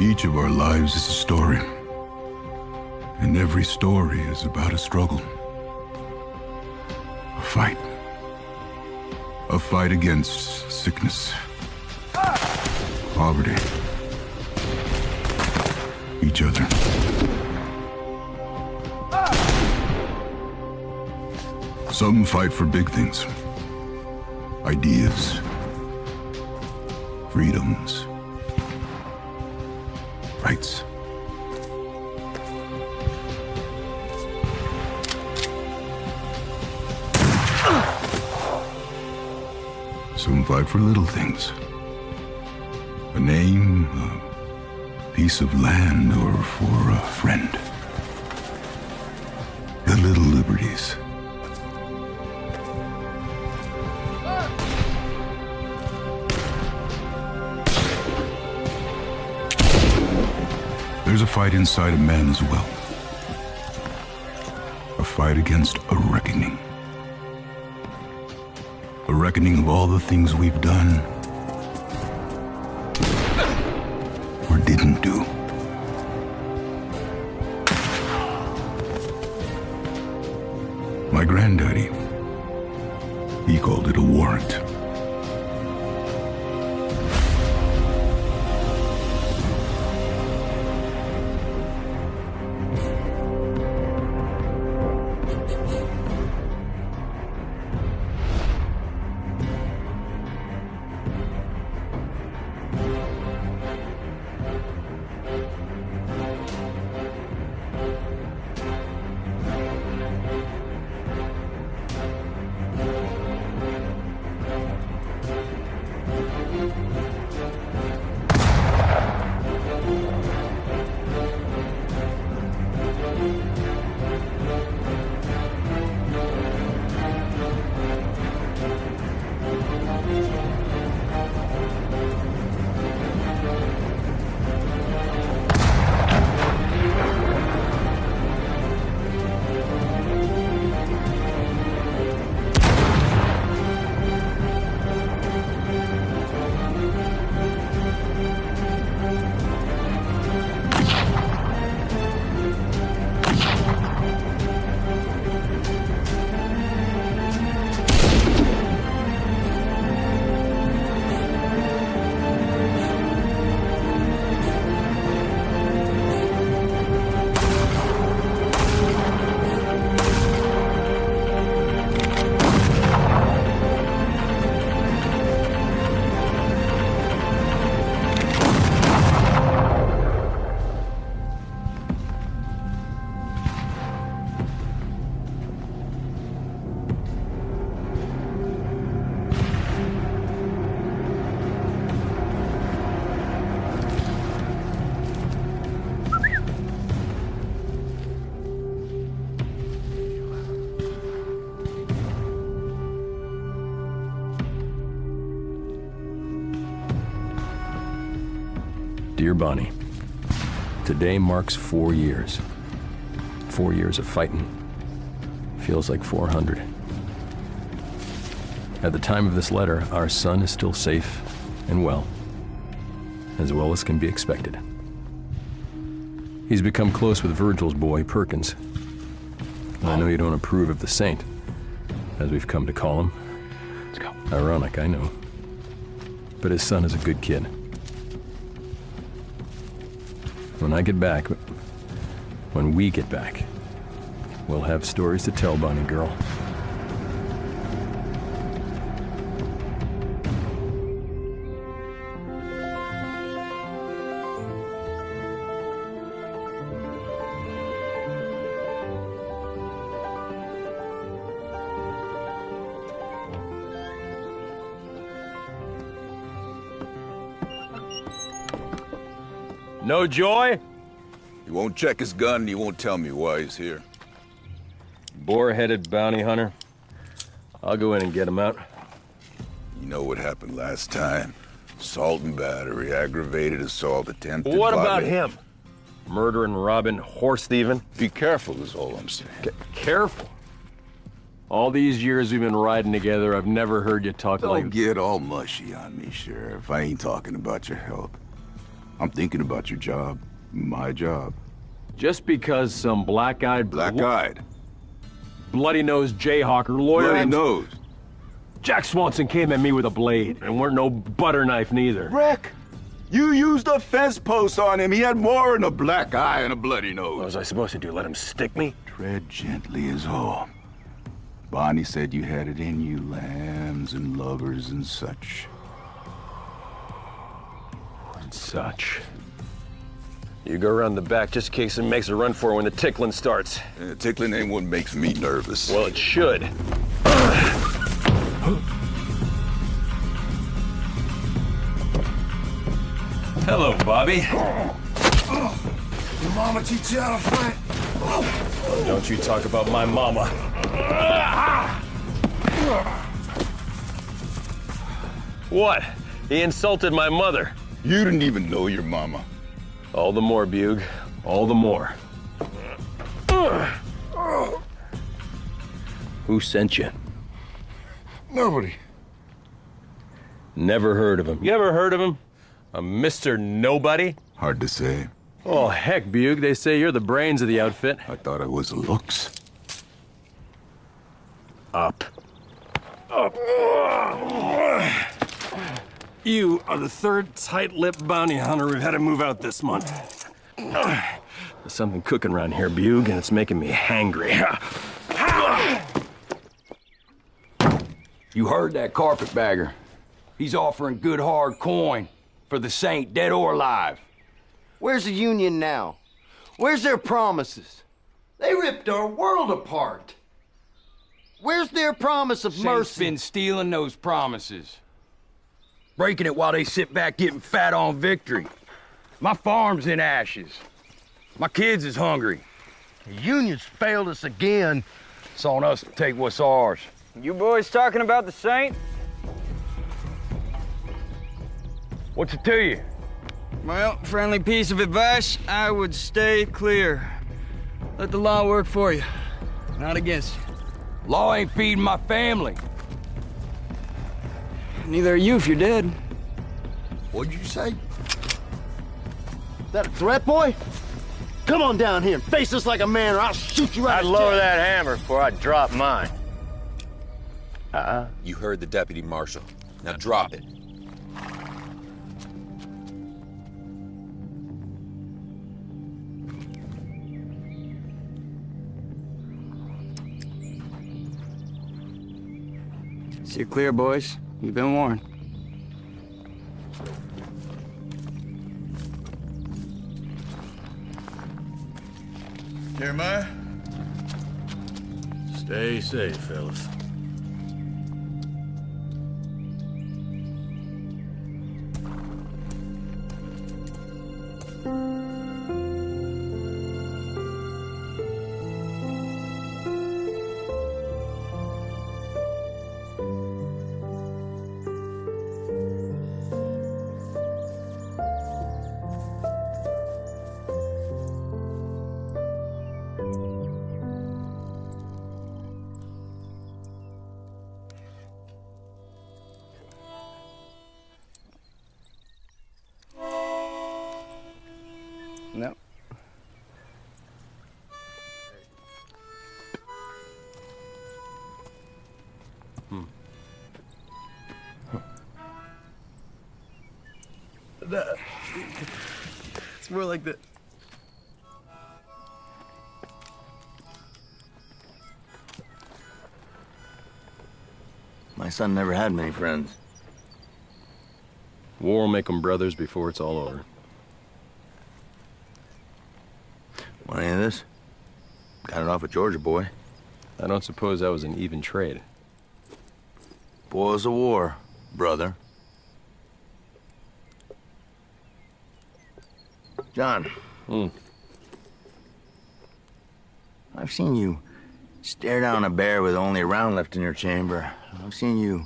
Each of our lives is a story. And every story is about a struggle. A fight. A fight against sickness. Poverty. Each other. Some fight for big things. Ideas. Freedoms. Rights. Some fight for little things. A name, a piece of land, or for a friend. The little liberties. There's a fight inside a man as well. A fight against a reckoning. A reckoning of all the things we've done or didn't do. My granddaddy, he called it a warrant. Dear Bonnie, today marks 4 years. 4 years of fighting. Feels like 400. At the time of this letter, our son is still safe and well as can be expected. He's become close with Virgil's boy, Perkins. And I know you don't approve of the saint, as we've come to call him. Let's go. Ironic, I know. But his son is a good kid. When I get back, when we get back, we'll have stories to tell, Bonnie girl. No joy? He won't check his gun and he won't tell me why he's here. Boar-headed bounty hunter. I'll go in and get him out. You know what happened last time. Assault and battery, aggravated assault, attempted What about bodily- him? Murdering, robbing, horse thieving? Be careful is all I'm saying. Careful. All these years we've been riding together, I've never heard you talk Don't like... get all mushy on me, Sheriff. I ain't talking about your health. I'm thinking about your job. My job. Just because some black-eyed... Black-eyed. bloody-nosed jayhawker lawyer... Bloody nose. Jack Swanson came at me with a blade, and weren't no butter knife neither. Rick, you used a fence post on him. He had more than a black eye and a bloody nose. What was I supposed to do, let him stick me? Tread gently is all. Bonnie said you had it in you, lambs and lovers and such. And such. You go around the back just in case it makes a run for it when the tickling starts. Tickling ain't what makes me nervous. Well, it should. Hello, Bobby. Your mama teach you how to fight? Don't you talk about my mama. What? He insulted my mother. You didn't even know your mama. All the more, Bug. All the more. Who sent you? Nobody. Never heard of him. You ever heard of him? A Mr. Nobody? Hard to say. Oh, heck, Bug. They say you're the brains of the outfit. I thought I was looks. Up. Up. You are the third tight-lipped bounty hunter we've had to move out this month. There's something cooking around here, Bug, and it's making me hangry. You heard that carpetbagger. He's offering good hard coin for the saint, dead or alive. Where's the Union now? Where's their promises? They ripped our world apart. Where's their promise of Saint's mercy? been stealing those promises. Breaking it while they sit back getting fat on victory. My farm's in ashes. My kids is hungry. The Union's failed us again. It's on us to take what's ours. You boys talking about the Saint? What's it to you? Well, friendly piece of advice, I would stay clear. Let the law work for you, not against you. Law ain't feeding my family. Neither are you if you're dead. What'd you say? That a threat, boy? Come on down here and face us like a man or I'll shoot you right I'd lower that hammer before I drop mine. You heard the deputy marshal. Now drop it. See you clear, boys. You've been warned. Jeremiah? Stay safe, fellas. No. It's more like that. My son never had many friends. War will make them brothers before it's all over. Want any of this? Got it off a Georgia boy. I don't suppose that was an even trade. Boils of war, brother. John. I've seen you stare down a bear with only a round left in your chamber. I've seen you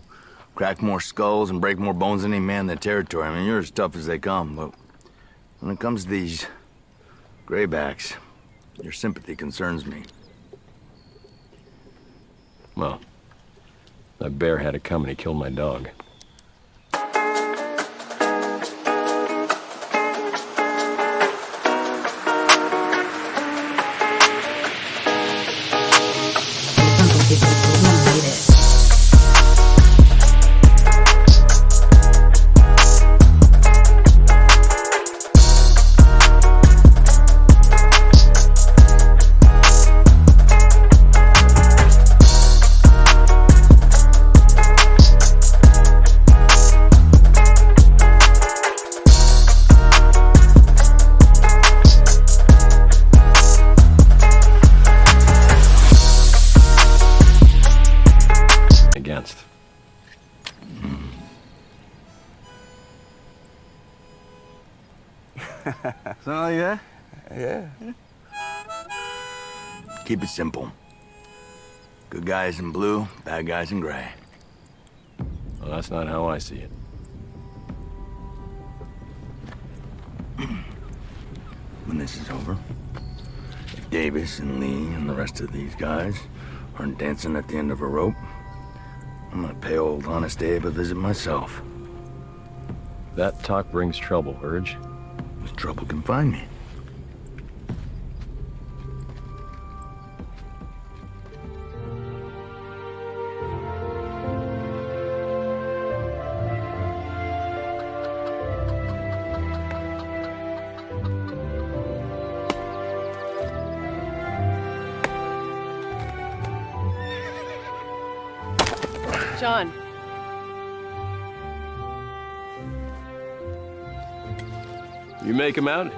crack more skulls and break more bones than any man in the territory. I mean, you're as tough as they come, but when it comes to these graybacks, your sympathy concerns me. Well, that bear had it coming. He killed my dog. Something like that? Yeah. Keep it simple. Good guys in blue, bad guys in gray. Well, that's not how I see it. When this is over, if Davis and Lee and the rest of these guys aren't dancing at the end of a rope, I'm gonna pay old Honest Abe a visit myself. That talk brings trouble, Urge. If trouble can find me. John. You make him out?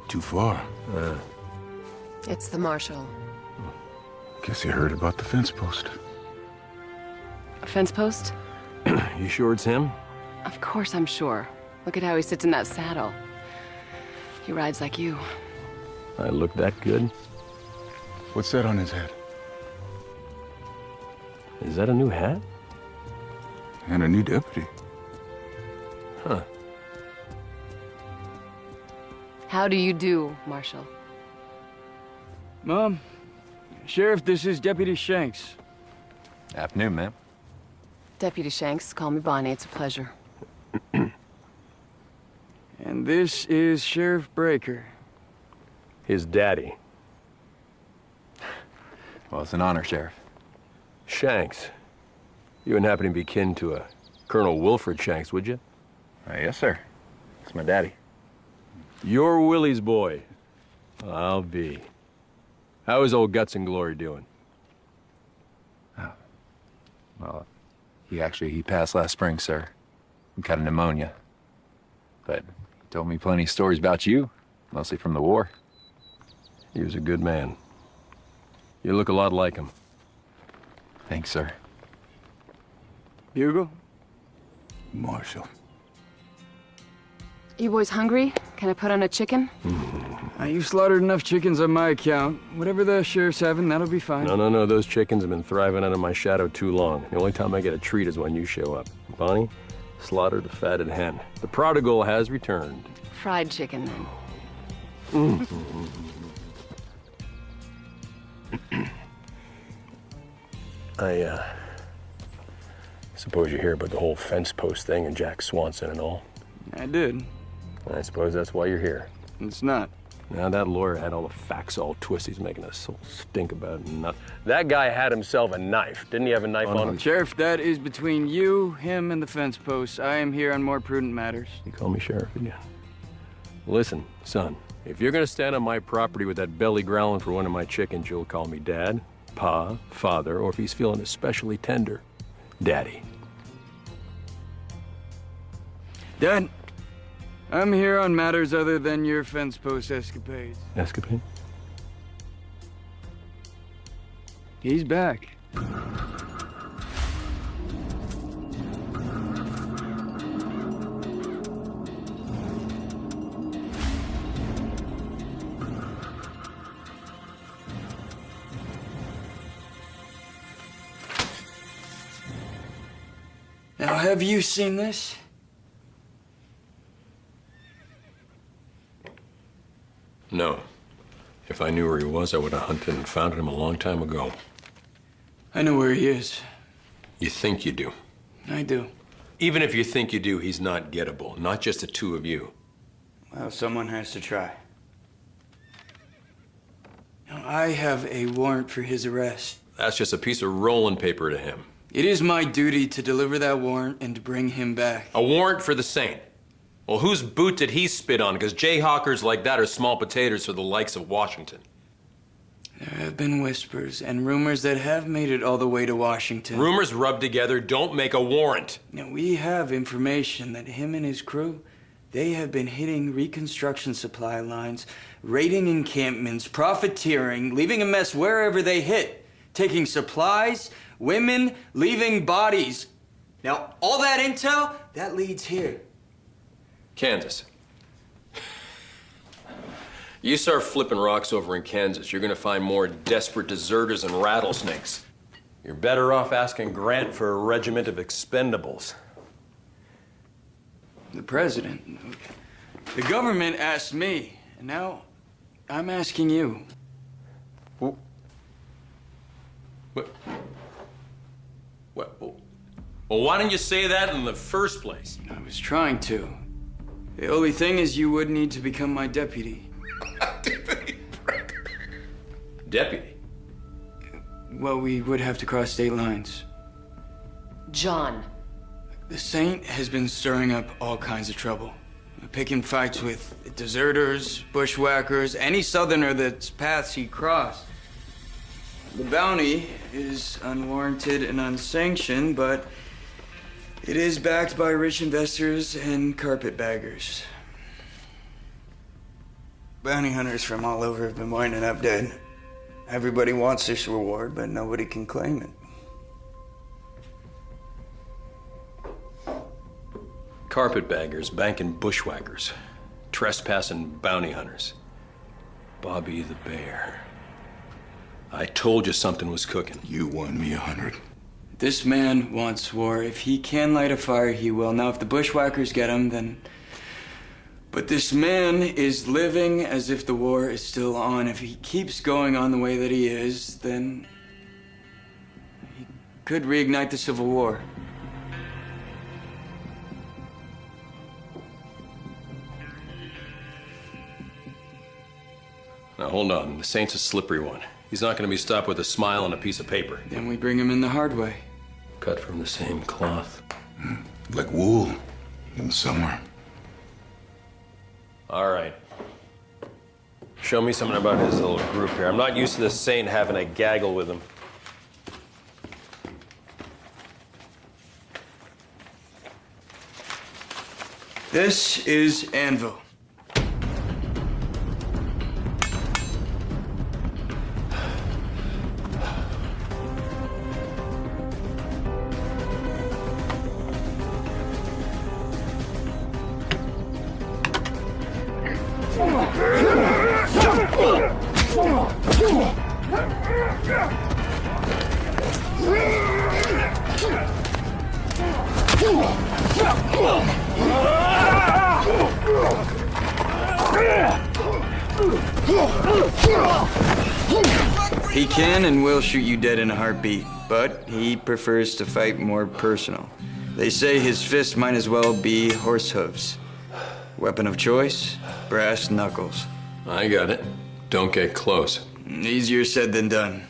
Too far. It's the marshal. Guess you heard about the fence post. A fence post? You sure it's him? Of course I'm sure. Look at how he sits in that saddle. He rides like you. I look that good? What's that on his head? Is that a new hat? And a new deputy. Huh. How do you do, Marshal? Mom, Sheriff, this is Deputy Shanks. Afternoon, ma'am. Deputy Shanks, call me Bonnie. It's a pleasure. And this is Sheriff Breaker. His daddy. Well, it's an honor, Sheriff. Shanks. You wouldn't happen to be kin to a Colonel Wilfred Shanks, would you? Yes, sir. It's my daddy. You're Willie's boy. I'll be. How is old Guts and Glory doing? Well, he passed last spring, sir. He got a pneumonia. But he told me plenty of stories about you, mostly from the war. He was a good man. You look a lot like him. Thanks, sir. Bugle? Marshal. You boys hungry? Can I put on a chicken? You've slaughtered enough chickens on my account. Whatever the sheriff's having, that'll be fine. No. Those chickens have been thriving under my shadow too long. The only time I get a treat is when you show up. Bonnie, slaughter the fatted hen. The prodigal has returned. Fried chicken, then. I suppose you hear about the whole fence post thing and Jack Swanson and all. I did. I suppose that's why you're here. It's not. Now, that lawyer had all the facts all twisted. He's making us so stink about it. Nothing. That guy had himself a knife. Didn't he have a knife on him? Sheriff, that is between you, him, and the fence post. I am here on more prudent matters. You call me sheriff again. Listen, son, if you're gonna stand on my property with that belly growling for one of my chickens, you'll call me Dad, Pa, Father, or if he's feeling especially tender, Daddy. Dad, I'm here on matters other than your fence post escapades. Escapade? He's back. Now, have you seen this? No. If I knew where he was, I would have hunted and found him a long time ago. I know where he is. You think you do. I do. Even if you think you do, he's not gettable. Not just the two of you. Well, someone has to try. Now, I have a warrant for his arrest. That's just a piece of rolling paper to him. It is my duty to deliver that warrant and to bring him back. A warrant for the saint. Well, whose boot did he spit on? Because jayhawkers like that are small potatoes for the likes of Washington. There have been whispers and rumors that have made it all the way to Washington. Rumors rubbed together don't make a warrant. Now, we have information that him and his crew, they have been hitting Reconstruction supply lines, raiding encampments, profiteering, leaving a mess wherever they hit, taking supplies, women, leaving bodies. Now, all that intel, that leads here. Kansas. You start flipping rocks over in Kansas, you're gonna find more desperate deserters and rattlesnakes. You're better off asking Grant for a regiment of expendables. The president. The government asked me, and now I'm asking you. What? Well, why didn't you say that in the first place? I was trying to. The only thing is you would need to become my deputy. Deputy? Well, we would have to cross state lines. John. The Saint has been stirring up all kinds of trouble. Picking fights with deserters, bushwhackers, any southerner that's paths he crossed. The bounty is unwarranted and unsanctioned, but it is backed by rich investors and carpetbaggers. Bounty hunters from all over have been winding up dead. Everybody wants this reward, but nobody can claim it. Carpetbaggers, banking bushwhackers, trespassing bounty hunters. Bobby the Bear. I told you something was cooking. You won me 100. This man wants war. If he can light a fire, he will. Now, if the bushwhackers get him, then... But this man is living as if the war is still on. If he keeps going on the way that he is, then... he could reignite the Civil War. Now, hold on. The Saint's a slippery one. He's not going to be stopped with a smile and a piece of paper. Then we bring him in the hard way. Cut from the same cloth. Like wool in summer. All right. Show me something about his little group here. I'm not used to the Saint having a gaggle with him. This is Anvil. He can and will shoot you dead in a heartbeat, but he prefers to fight more personal. They say his fist might as well be horse hooves. Weapon of choice, brass knuckles. I got it. Don't get close. Easier said than done.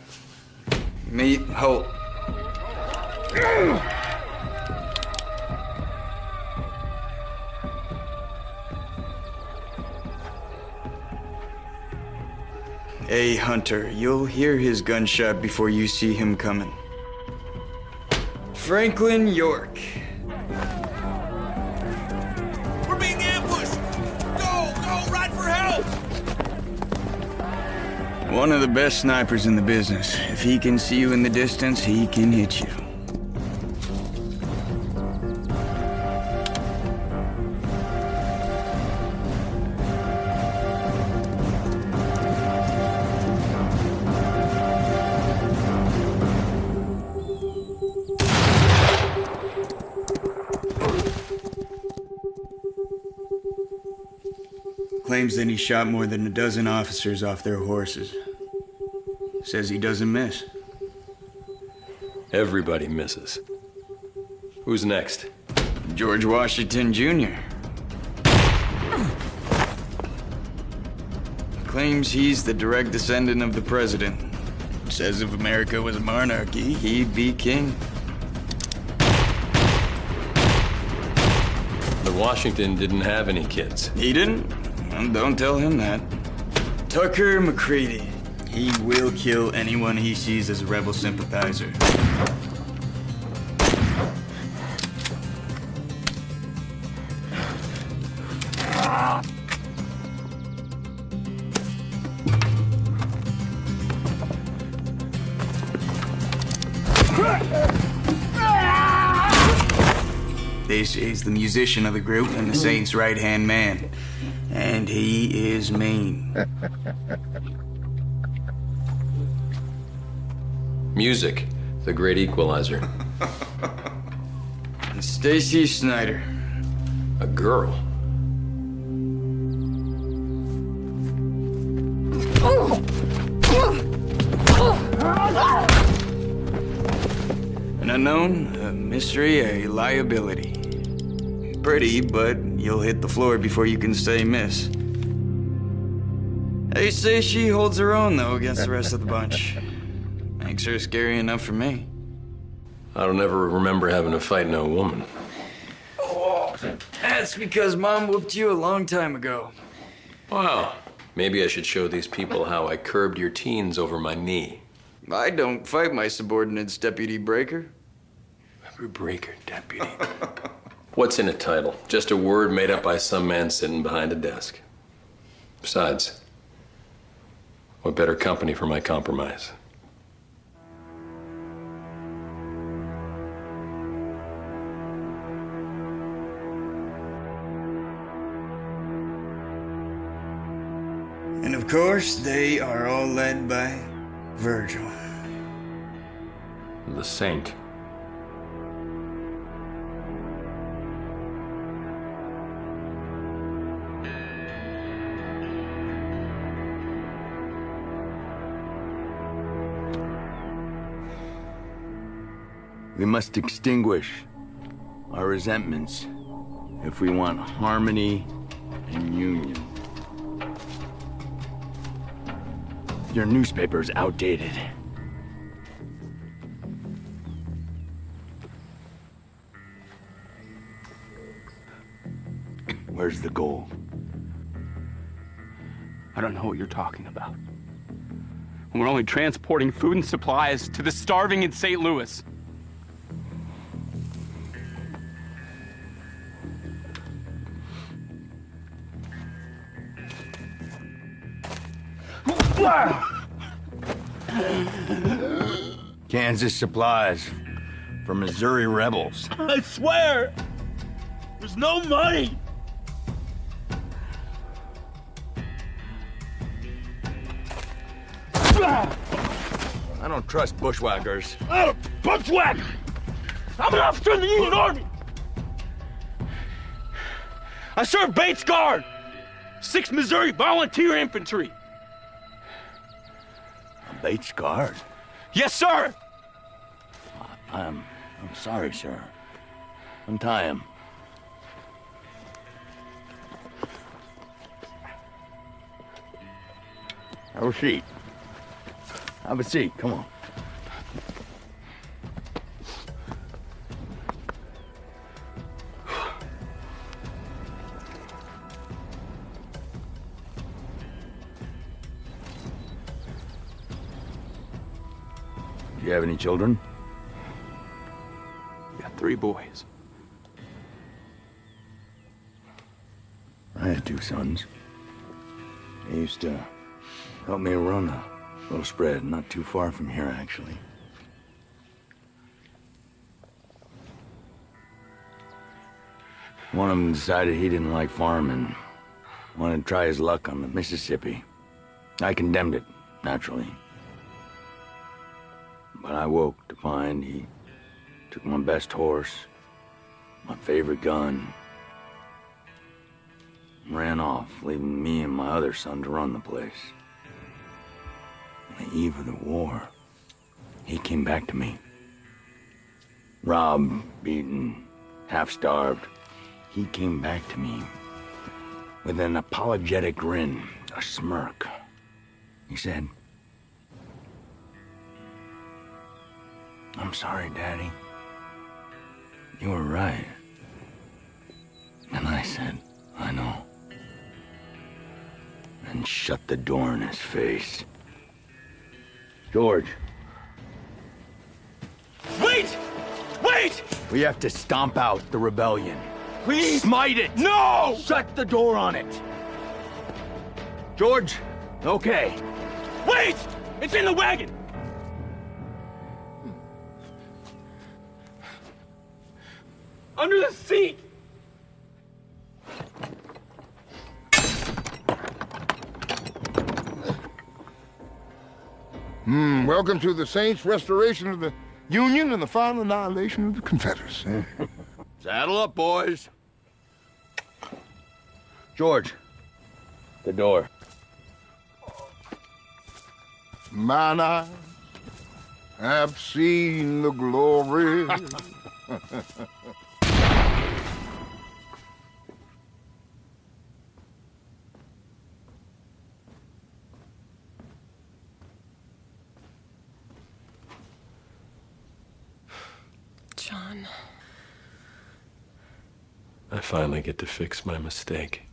Meet Holt. A hunter. You'll hear his gunshot before you see him coming. Franklin York. We're being ambushed! Go! Go! Ride for help! One of the best snipers in the business. If he can see you in the distance, he can hit you. Claims that he shot more than a dozen officers off their horses. Says he doesn't miss. Everybody misses. Who's next? George Washington Jr. Claims he's the direct descendant of the president. Says if America was a monarchy, he'd be king. But Washington didn't have any kids. He didn't? Well, don't tell him that. Tucker McCready. He will kill anyone he sees as a rebel sympathizer. This is the musician of the group and the Saint's right-hand man. And he is mean. Music, the great equalizer. And Stacy Snyder. A girl. An unknown, a mystery, a liability. Pretty, but you'll hit the floor before you can say miss. They say she holds her own, though, against the rest of the bunch. Makes her scary enough for me. I don't ever remember having to fight no woman. Oh, that's because Mom whooped you a long time ago. Wow. Maybe I should show these people how I curbed your teens over my knee. I don't fight my subordinates, Deputy Breaker. Breaker, Deputy. What's in a title? Just a word made up by some man sitting behind a desk. Besides, what better company for my compromise? And of course, they are all led by Virgil. The Saint. We must extinguish our resentments if we want harmony and union. Your newspaper's outdated. Where's the gold? I don't know what you're talking about. We're only transporting food and supplies to the starving in St. Louis. Kansas supplies for Missouri rebels. I swear, there's no money. I don't trust bushwhackers. I'm a bushwhacker. I'm an officer in the Union Army. I served Bates Guard, 6th Missouri Volunteer Infantry. Bates Guard? Yes, sir! I'm sorry, sir. Untie him. Have a seat. Have a seat, come on. Do you have any children? We got 3 boys. I had 2 sons. They used to help me run a little spread not too far from here, actually. One of them decided he didn't like farming, wanted to try his luck on the Mississippi. I condemned it, naturally. But I woke to find he took my best horse, my favorite gun, and ran off, leaving me and my other son to run the place. On the eve of the war, he came back to me. Robbed, beaten, half-starved. He came back to me with an apologetic grin, a smirk. He said, "I'm sorry, Daddy. You were right." And I said, "I know." And shut the door in his face. George. Wait! Wait! We have to stomp out the rebellion. Please! Smite it! No! Shut the door on it! George, okay. Wait! It's in the wagon! Under the seat! Welcome to the Saints' restoration of the Union and the final annihilation of the Confederacy. Saddle up, boys. George, the door. Mine eyes have seen the glory. John. I finally get to fix my mistake.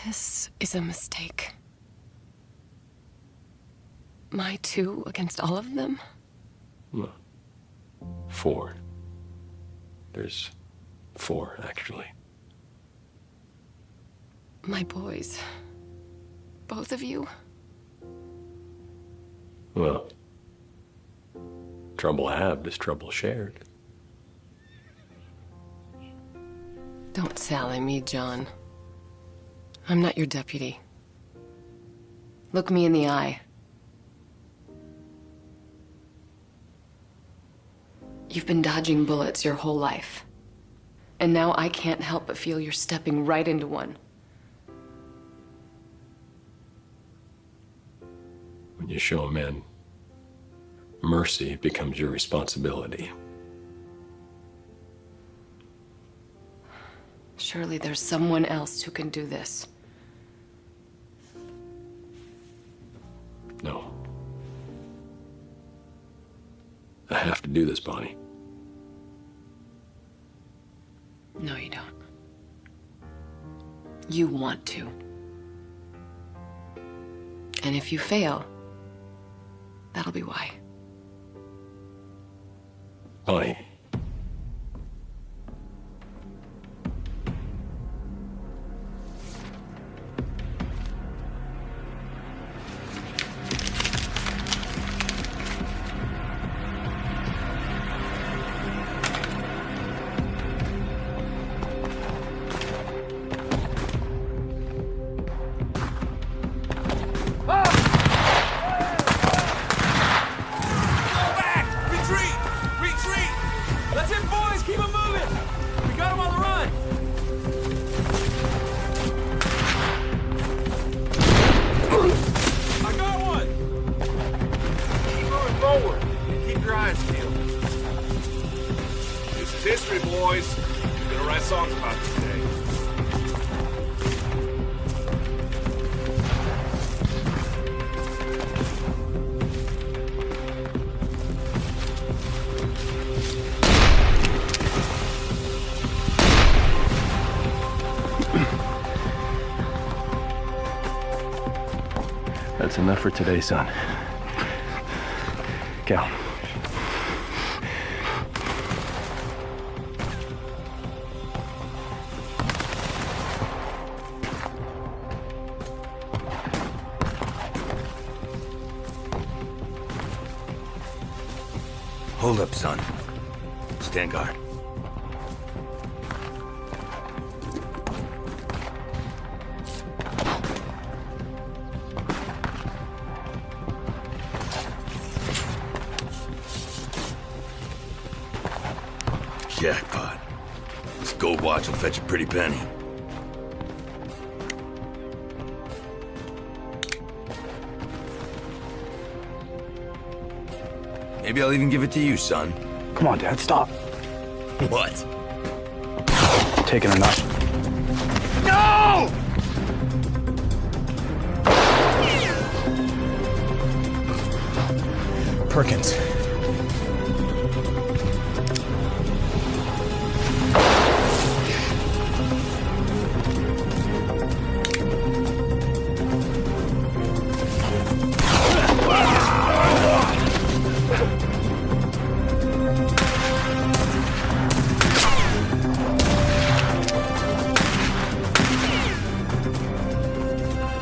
This is a mistake. My two against all of them? No. 4. There's 4, actually. My boys. Both of you? Well, trouble halved is trouble shared. Don't sally me, John. I'm not your deputy. Look me in the eye. You've been dodging bullets your whole life. And now I can't help but feel you're stepping right into one. When you show a man mercy, it becomes your responsibility. Surely there's someone else who can do this. No. I have to do this, Bonnie. No, you don't. You want to. And if you fail, that'll be why. Bonnie. History, boys. We're gonna write songs about this day. That's enough for today, son. Cal. Hold up, son. Stand guard. Jackpot. This gold watch will fetch a pretty penny. Maybe I'll even give it to you, son. Come on, Dad, stop. What? Taking enough. No! Perkins.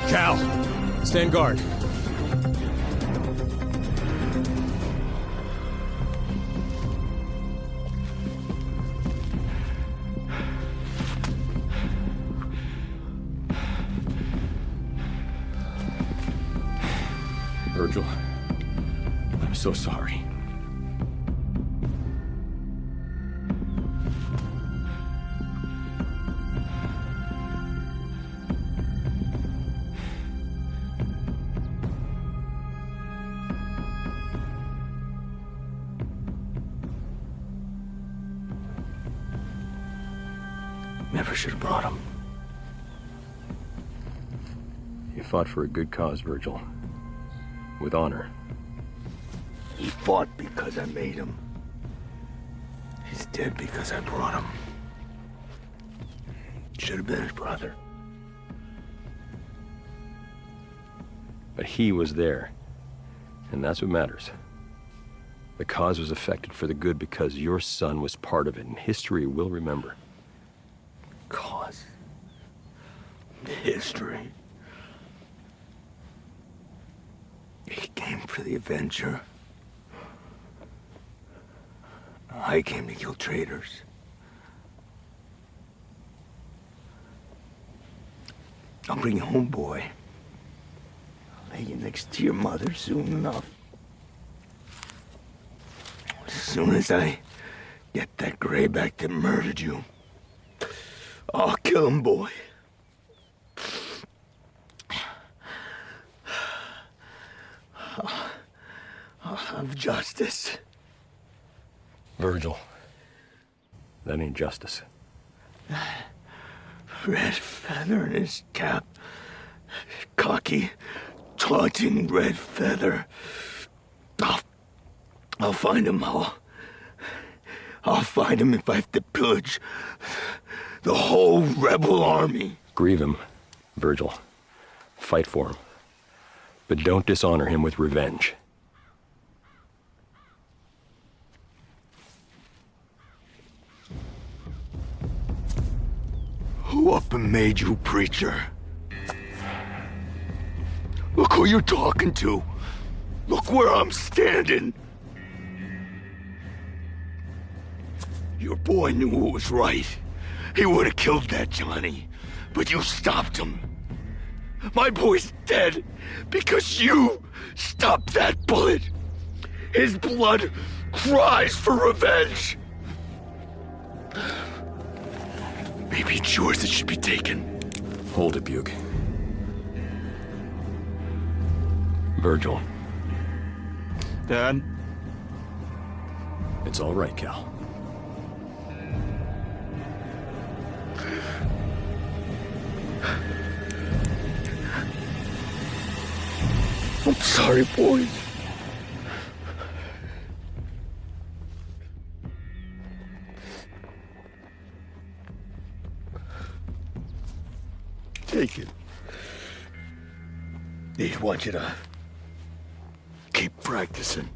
Cal, stand guard. so sorry. Never should have brought him. You fought for a good cause, Virgil. With honor. He fought because I made him. He's dead because I brought him. Should have been his brother. But he was there. And that's what matters. The cause was affected for the good because your son was part of it, and history will remember. Cause. History. He came for the adventure. I came to kill traitors. I'll bring you home, boy. I'll lay you next to your mother soon enough. As soon as I get that grayback that murdered you, I'll kill him, boy. I'll have justice. Virgil, that ain't justice. Red feather in his cap. Cocky, taunting red feather. I'll find him. I'll find him if I have to pillage the whole rebel army. Grieve him, Virgil. Fight for him. But don't dishonor him with revenge. Who up and made you preacher? Look who you're talking to. Look where I'm standing. Your boy knew what was right. He would have killed that Johnny, but you stopped him. My boy's dead because you stopped that bullet. His blood cries for revenge. Maybe it's yours that should be taken. Hold it, Buke. Virgil. Dad? It's all right, Cal. I'm sorry, boys. Take it. They want you to keep practicing.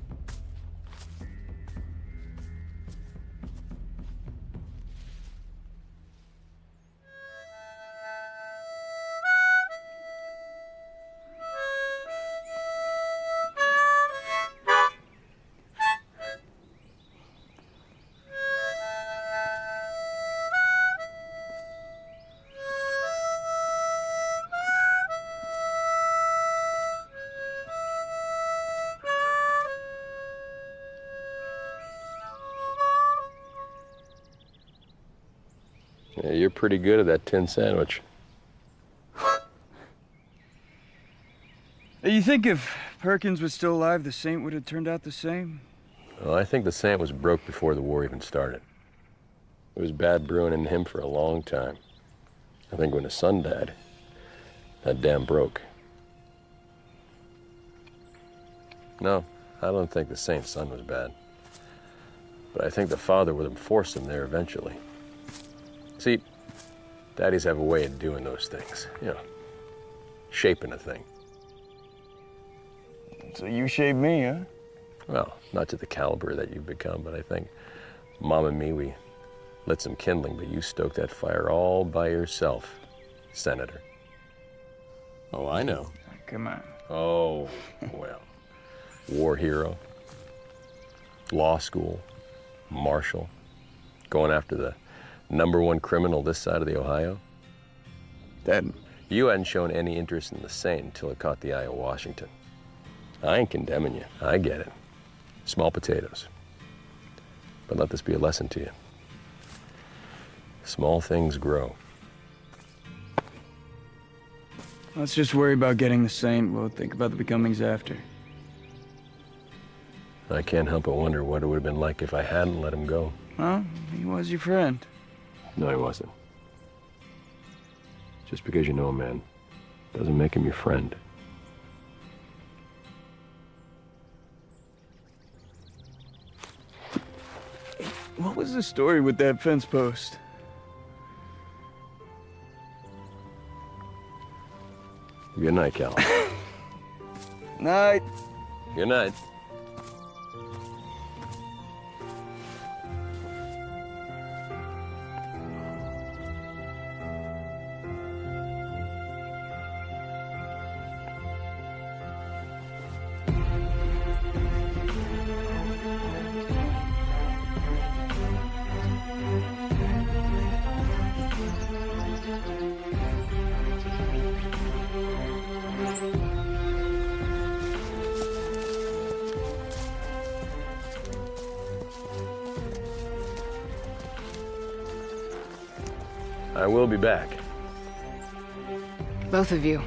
Yeah, you're pretty good at that tin sandwich. You think if Perkins was still alive, the Saint would have turned out the same? Well, I think the Saint was broke before the war even started. It was bad brewing in him for a long time. I think when his son died, that dam broke. No, I don't think the Saint's son was bad. But I think the father would have forced him there eventually. See, daddies have a way of doing those things, you know, shaping a thing. So you shaped me, huh? Well, not to the caliber that you've become, but I think Mom and me, we lit some kindling, but you stoked that fire all by yourself, Senator. Oh, I know. Come on. Oh, well. War hero, law school, marshal, going after the #1 criminal this side of the Ohio. Dad. You hadn't shown any interest in the Saint until it caught the eye of Washington. I ain't condemning you. I get it. Small potatoes. But let this be a lesson to you. Small things grow. Let's just worry about getting the Saint. We'll think about the becomings after. I can't help but wonder what it would have been like if I hadn't let him go. Well, he was your friend. No, he wasn't. Just because you know a man doesn't make him your friend. What was the story with that fence post? Good night, Cal. Night. Good night. I will be back. Both of you.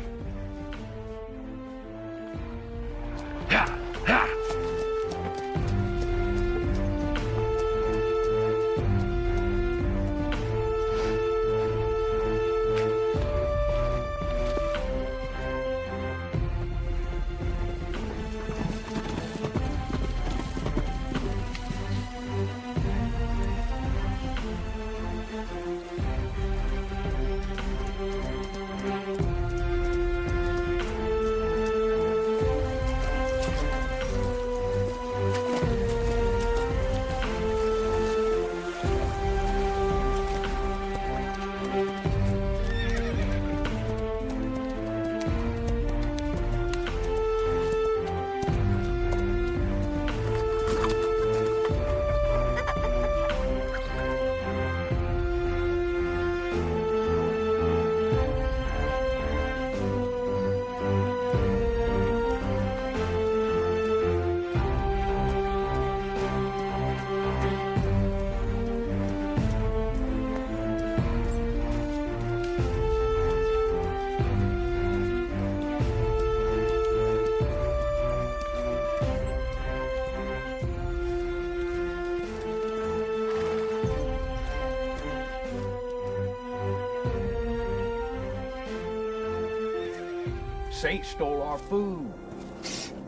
Saint stole our food,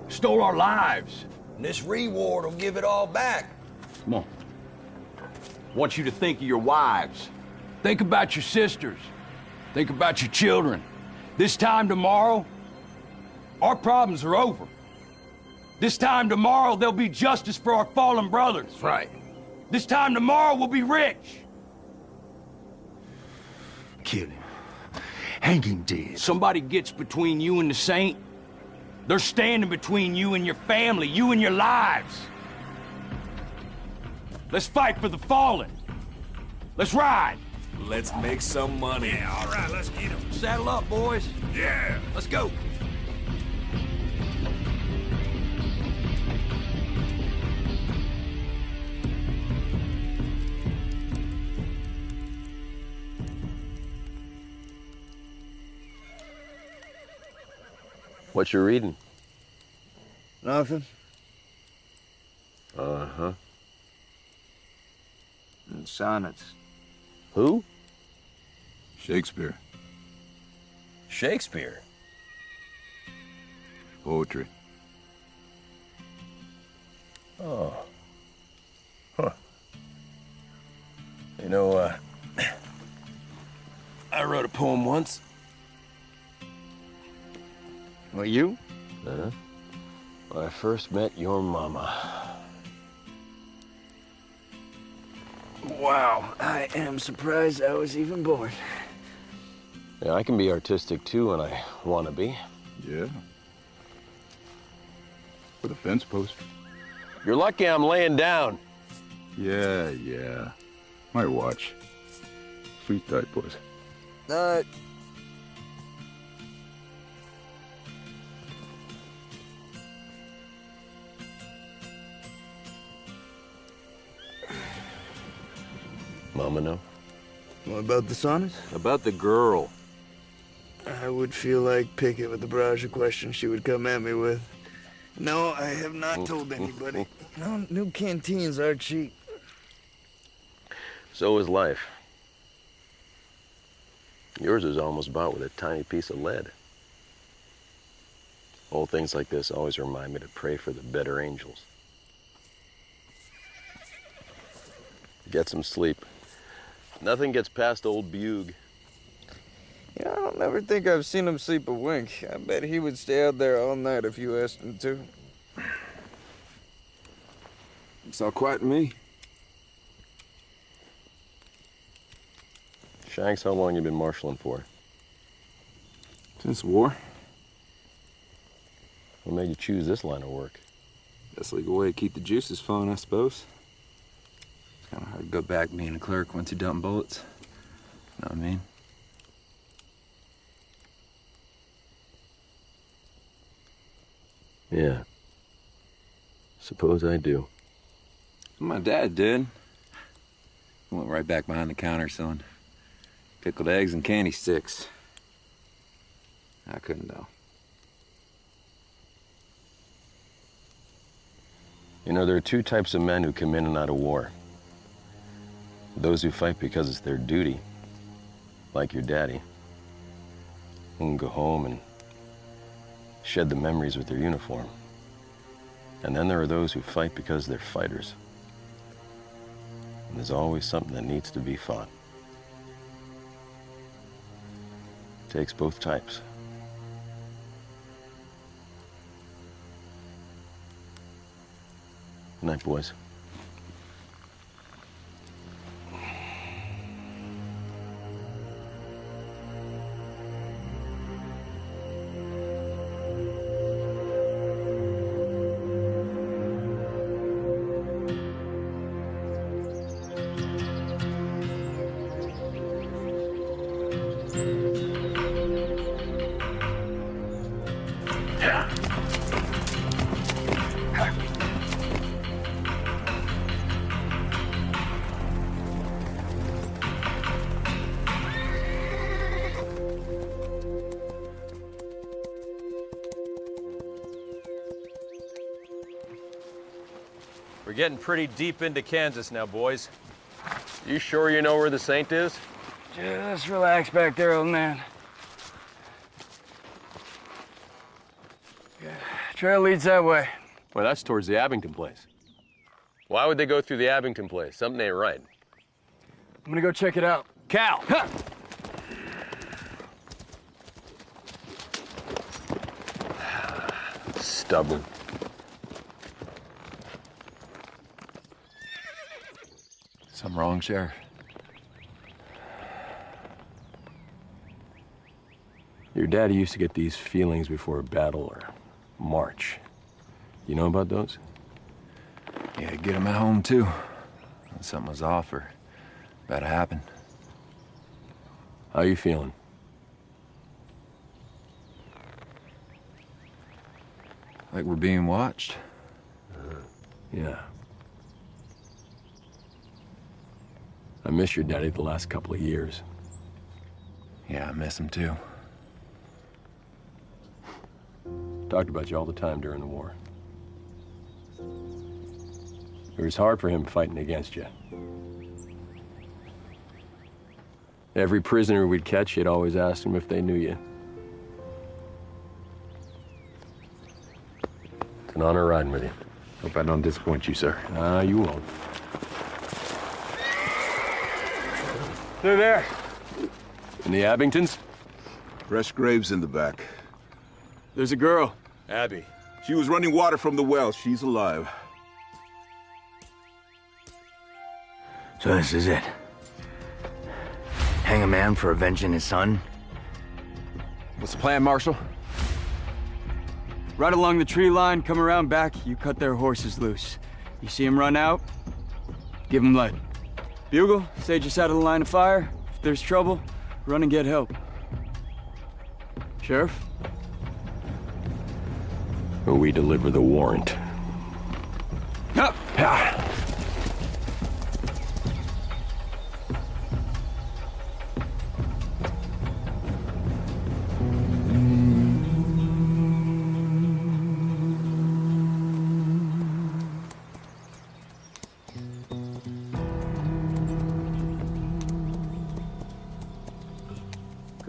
stole our lives. And this reward will give it all back. Come on. I want you to think of your wives. Think about your sisters. Think about your children. This time tomorrow, our problems are over. This time tomorrow, there'll be justice for our fallen brothers. That's right. This time tomorrow, we'll be rich. Kill him. Hang him dead. Somebody gets between you and the Saint, they're standing between you and your family, you and your lives. Let's fight for the fallen. Let's ride. Let's make some money. Yeah, all right, let's get him. Saddle up, boys. Yeah. Let's go. What you reading? Nothing. Uh-huh. Sonnets. Who? Shakespeare. Shakespeare? Poetry. Oh. Huh. You know, I wrote a poem once. Well, you? Uh-huh. When I first met your mama. Wow, I am surprised I was even born. Yeah, I can be artistic too when I want to be. Yeah. With a fence post. You're lucky I'm laying down. Yeah. My watch. Sweet tight, boys. Mama know? What about the sonnet? About the girl. I would feel like Pickett with the barrage of questions she would come at me with. No, I have not told anybody. No, new canteens are cheap. So is life. Yours is almost bought with a tiny piece of lead. Old things like this always remind me to pray for the better angels. Get some sleep. Nothing gets past old Bug. Yeah, I don't never think I've seen him sleep a wink. I bet he would stay out there all night if you asked him to. It's all quiet to me. Shanks, how long you been marshalling for? Since the war. What made you choose this line of work? Best legal way to keep the juices flowing, I suppose. It's kind of hard to go back being a clerk once you dump bullets. Know what I mean? Yeah. Suppose I do. My dad did. He went right back behind the counter selling pickled eggs and candy sticks. I couldn't, though. You know, there are two types of men who come in and out of war. Those who fight because it's their duty, like your daddy, who can go home and shed the memories with their uniform. And then there are those who fight because they're fighters. And there's always something that needs to be fought. It takes both types. Good night, boys. We're getting pretty deep into Kansas now, boys. You sure you know where the Saint is? Just relax back there, old man. Yeah, trail leads that way. Well, that's towards the Abington place. Why would they go through the Abington place? Something ain't right. I'm gonna go check it out. Cal! Ha! Stubborn. Something wrong, Sheriff? Your daddy used to get these feelings before a battle or march. You know about those? Yeah, get him at home, too. When something was off or about to happen. How you feeling? Like we're being watched? Yeah. I miss your daddy the last couple of years. Yeah, I miss him, too. Talked about you all the time during the war. It was hard for him fighting against you. Every prisoner we'd catch, he'd always ask them if they knew you. It's an honor riding with you. Hope I don't disappoint you, sir. You won't. They're there. In the Abingtons? Fresh graves in the back. There's a girl. Abby. She was running water from the well. She's alive. So this is it. Hang a man for avenging his son? What's the plan, Marshal? Right along the tree line, come around back, you cut their horses loose. You see them run out, give them lead. Bugle, stay just out of the line of fire. If there's trouble, run and get help. Sheriff? We deliver the warrant. Up!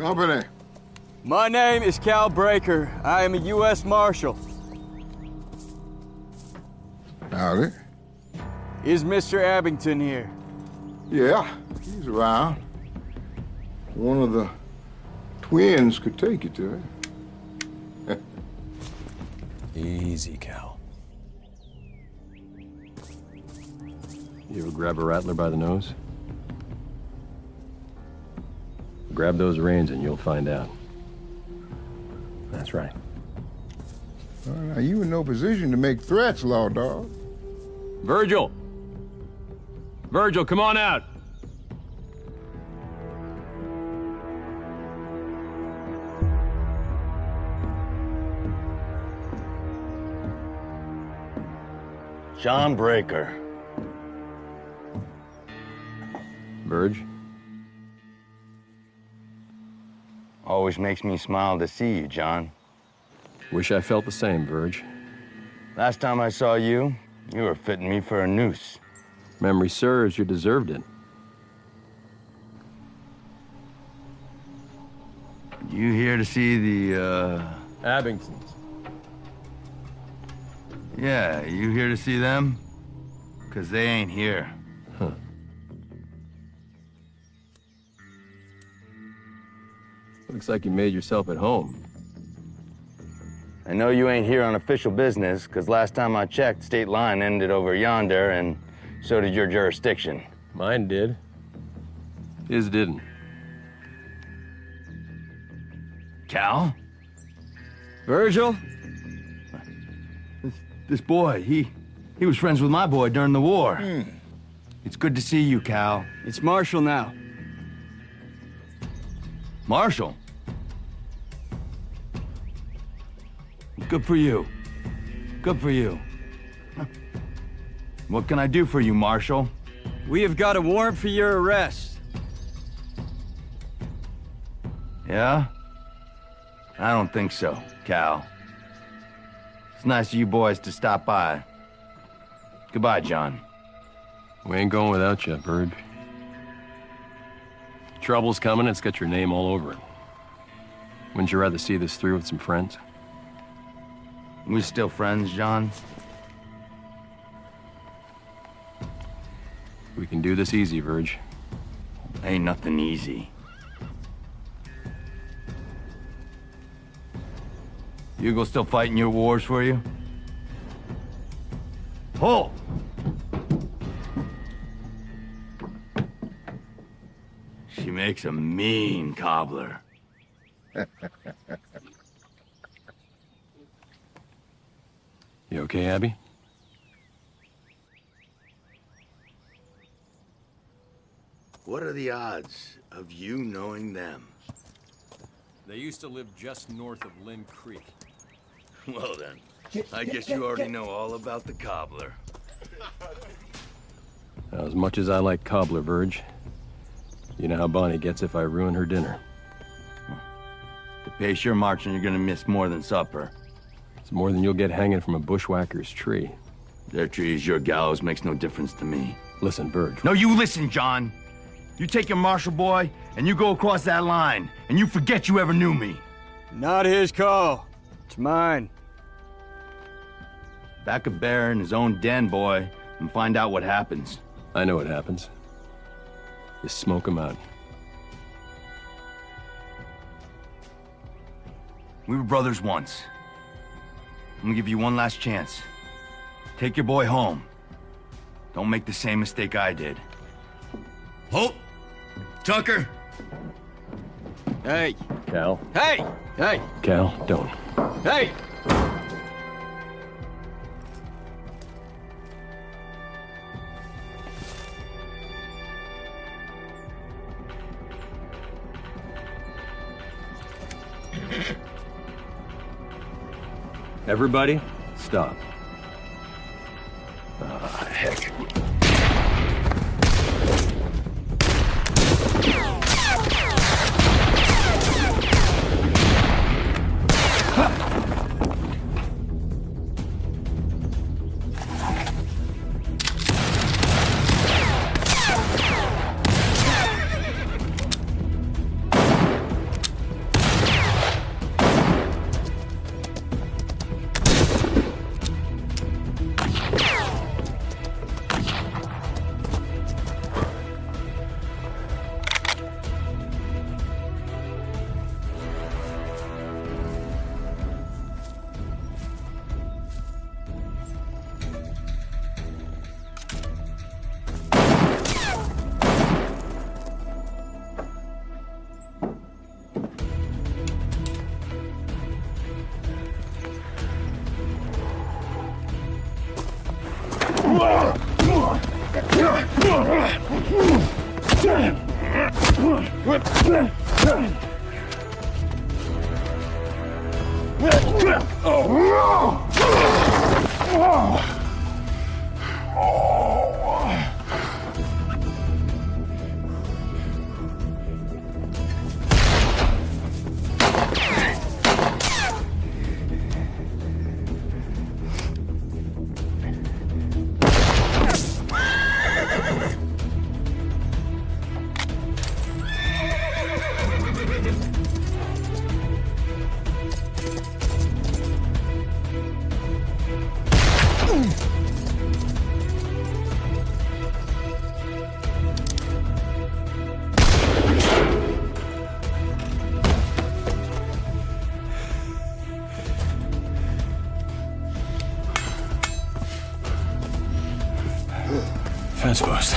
Company. My name is Cal Breaker. I am a U.S. Marshal. Howdy. Is Mr. Abington here? Yeah, he's around. One of the twins could take you to him. Easy, Cal. You ever grab a rattler by the nose? Grab those reins and you'll find out. That's right. Well, now, you in no position to make threats, Law Dog. Virgil! Virgil, come on out! John Breaker. Verge? Always makes me smile to see you, John. Wish I felt the same, Verge. Last time I saw you, you were fitting me for a noose. Memory serves, you deserved it. You here to see the, Abingtons. Yeah, you here to see them? 'Cause they ain't here. Huh. Looks like you made yourself at home. I know you ain't here on official business, 'cause last time I checked, state line ended over yonder, and so did your jurisdiction. Mine did. His didn't. Cal? Virgil? This boy, he was friends with my boy during the war. It's good to see you, Cal. It's Marshall now. Marshall? Good for you. Good for you. What can I do for you, Marshall? We have got a warrant for your arrest. Yeah? I don't think so, Cal. It's nice of you boys to stop by. Goodbye, John. We ain't going without you, Verge. Trouble's coming, it's got your name all over it. Wouldn't you rather see this through with some friends? We still friends, John? We can do this easy, Verge. Ain't nothing easy. Hugo still fighting your wars for you? Halt! She makes a mean cobbler. You okay, Abby? What are the odds of you knowing them? They used to live just north of Lynn Creek. Well then, I guess you already know all about the cobbler. Now, as much as I like cobbler, Verge, you know how Bonnie gets if I ruin her dinner. To pace your marching, you're gonna miss more than supper. It's more than you'll get hanging from a bushwhacker's tree. Their tree is your gallows, makes no difference to me. Listen, Verge. No, you listen, John. You take your marshal boy, and you go across that line, and you forget you ever knew me. Not his call. It's mine. Back a bear in his own den, boy, and find out what happens. I know what happens. You smoke him out. We were brothers once. I'm gonna give you one last chance. Take your boy home. Don't make the same mistake I did. Halt! Tucker! Hey! Cal. Hey! Hey! Cal, don't. Hey! Everybody, stop. Ah, heck. Fence post.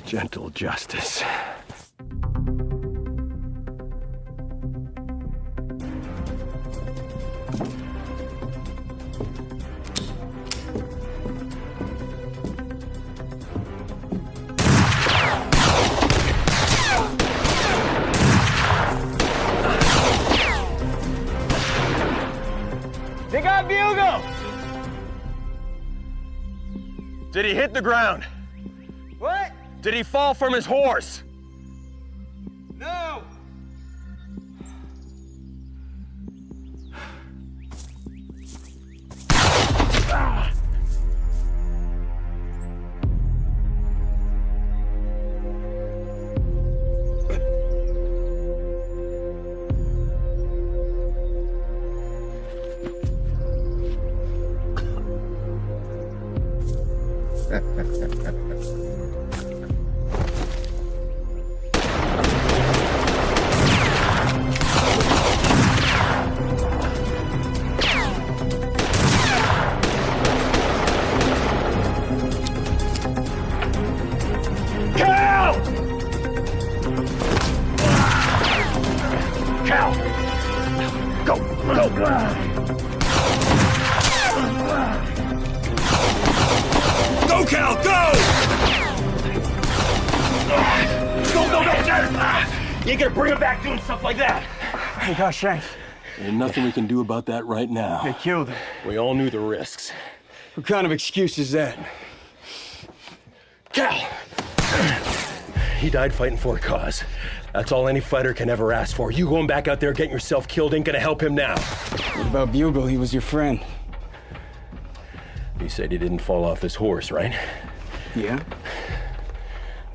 Gentle justice. They got Bugle! Did he hit the ground? What? Did he fall from his horse? No! Go, Cal, go! You ain't gonna bring him back doing stuff like that. He got shanked. There's nothing we can do about that right now. They killed him. We all knew the risks. What kind of excuse is that? Cal! He died fighting for a cause. That's all any fighter can ever ask for. You going back out there getting yourself killed ain't gonna help him now. What about Bugle? He was your friend. You said he didn't fall off his horse, right? Yeah?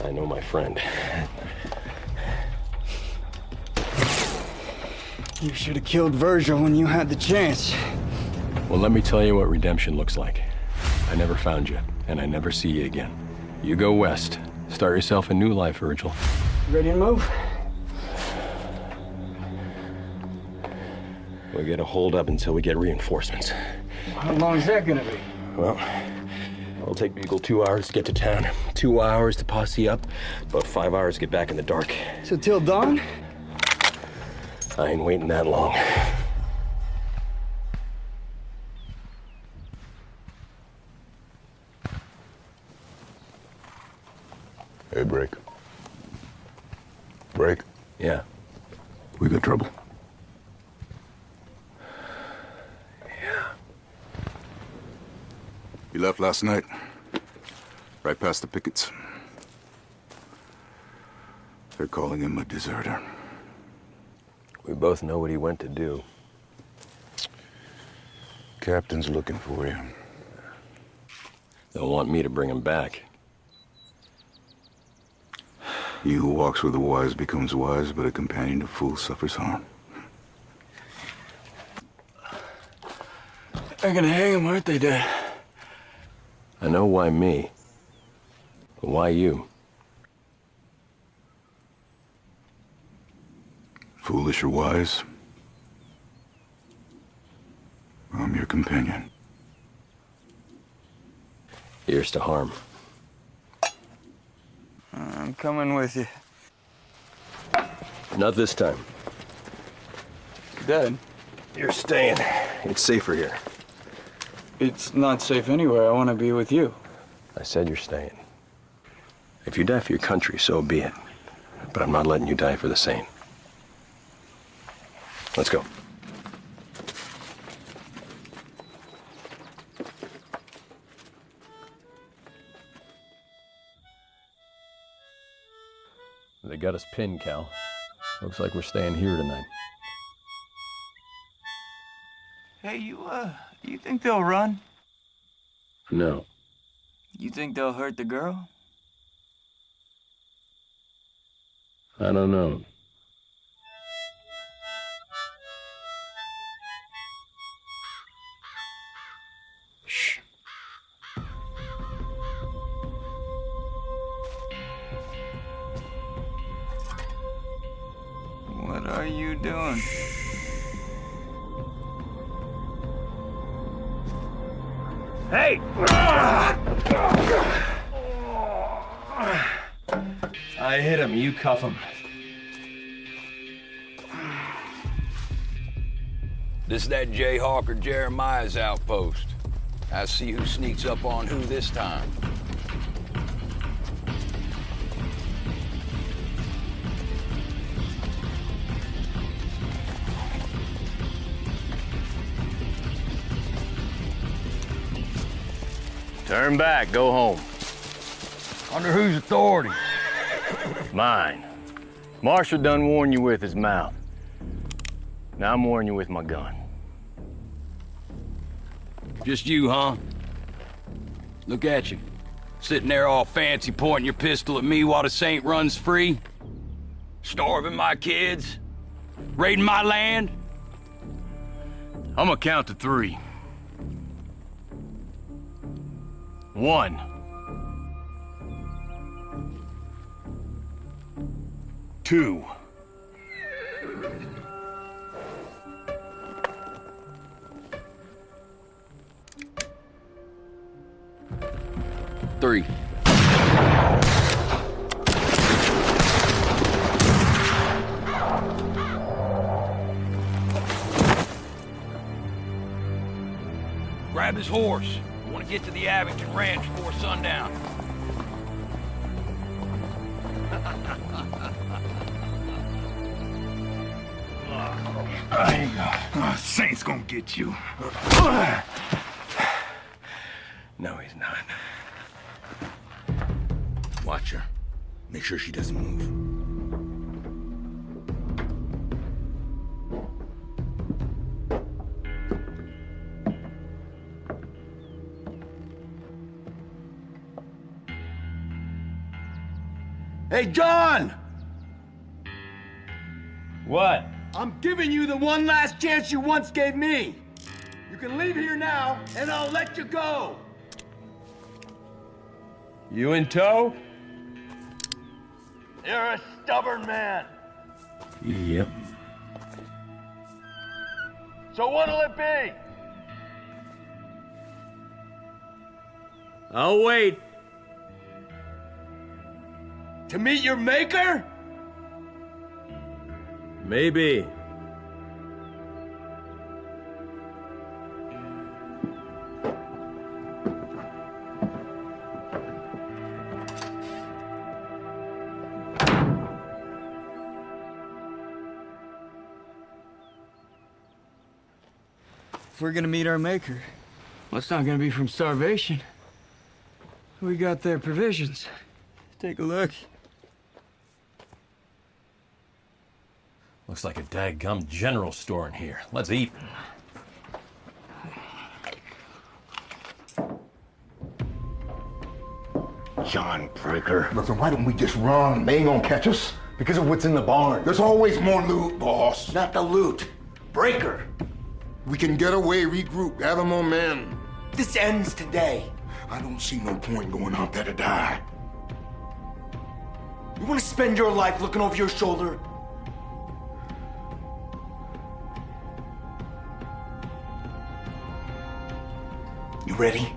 I know my friend. You should have killed Virgil when you had the chance. Well, let me tell you what redemption looks like. I never found you, and I never see you again. You go west. Start yourself a new life, Virgil. Ready to move? We'll get a hold up until we get reinforcements. How long is that gonna be? Well, it'll take Bugle 2 hours to get to town, 2 hours to posse up, about 5 hours to get back in the dark. So till dawn? I ain't waiting that long. Hey, break. Break? Yeah. We got trouble. He left last night, right past the pickets. They're calling him a deserter. We both know what he went to do. Captain's looking for you. They'll want me to bring him back. He who walks with the wise becomes wise, but a companion of fools suffers harm. They're gonna hang him, aren't they, Dad? I know why me, but why you? Foolish or wise, I'm your companion. Here's to harm. I'm coming with you. Not this time. Dad? You're staying. It's safer here. It's not safe anywhere. I want to be with you. I said you're staying. If you die for your country, so be it. But I'm not letting you die for the sane. Let's go. They got us pinned, Cal. Looks like we're staying here tonight. Hey, you think they'll run? No. You think they'll hurt the girl? I don't know. Shh. What are you doing? Hey! I hit him, you cuff him. This that Jayhawker Jeremiah's outpost. I see who sneaks up on who this time. Turn back, go home. Under whose authority? Mine. Marshall done warned you with his mouth. Now I'm warning you with my gun. Just you, huh? Look at you. Sitting there all fancy pointing your pistol at me while the Saint runs free. Starving my kids. Raiding my land. I'm gonna count to 3. 1. 2. 3. Grab his horse. I want to get to the Abington Ranch before sundown. Saint's gonna get you. No, he's not. Watch her. Make sure she doesn't move. Hey, John! What? I'm giving you the one last chance you once gave me. You can leave here now, and I'll let you go. You in tow? You're a stubborn man. Yep. So what'll it be? I'll wait. To meet your maker? Maybe. If we're gonna meet our maker, well, it's not gonna be from starvation. We got their provisions. Take a look. Looks like a daggum general store in here. Let's eat. John Breaker. Listen, why don't we just run? They ain't gonna catch us. Because of what's in the barn. There's always more loot, boss. Not the loot. Breaker. We can get away, regroup, gather more men. This ends today. I don't see no point going out there to die. You want to spend your life looking over your shoulder? You ready?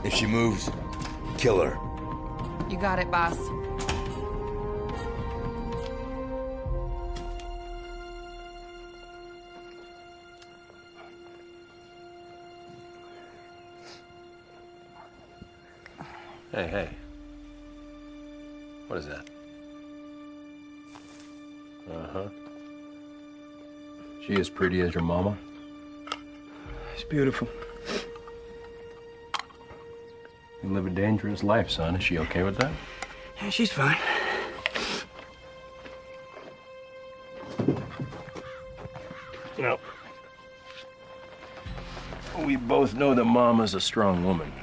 If she moves, kill her. You got it, boss. Hey, hey. What is that? Uh-huh. She as pretty as your mama? She's beautiful. You live a dangerous life, son. Is she okay with that? Yeah, she's fine. No. We both know that Mama's a strong woman.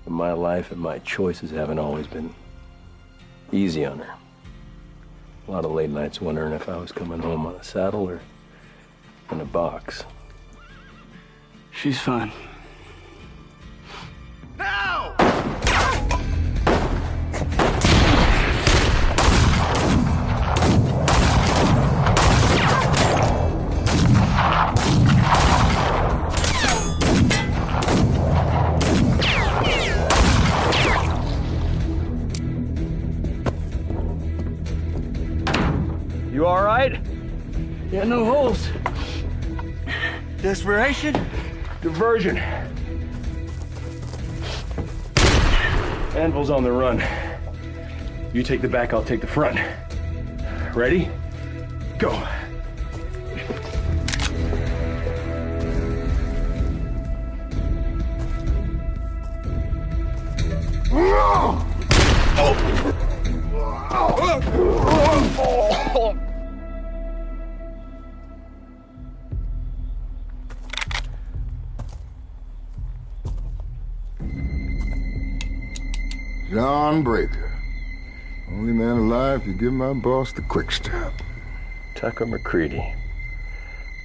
But my life and my choices haven't always been easy on her. A lot of late nights wondering if I was coming home on a saddle or in a box. She's fine. Now! You all right? Yeah, no holes. Desperation? Diversion. Anvil's on the run. You take the back, I'll take the front. Ready? Go. John Breaker. Only man alive to give my boss the quick step. Tucker McCready.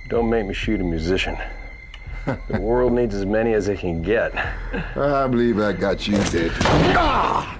Don't make me shoot a musician. The world needs as many as it can get. I believe I got you dead. Ah!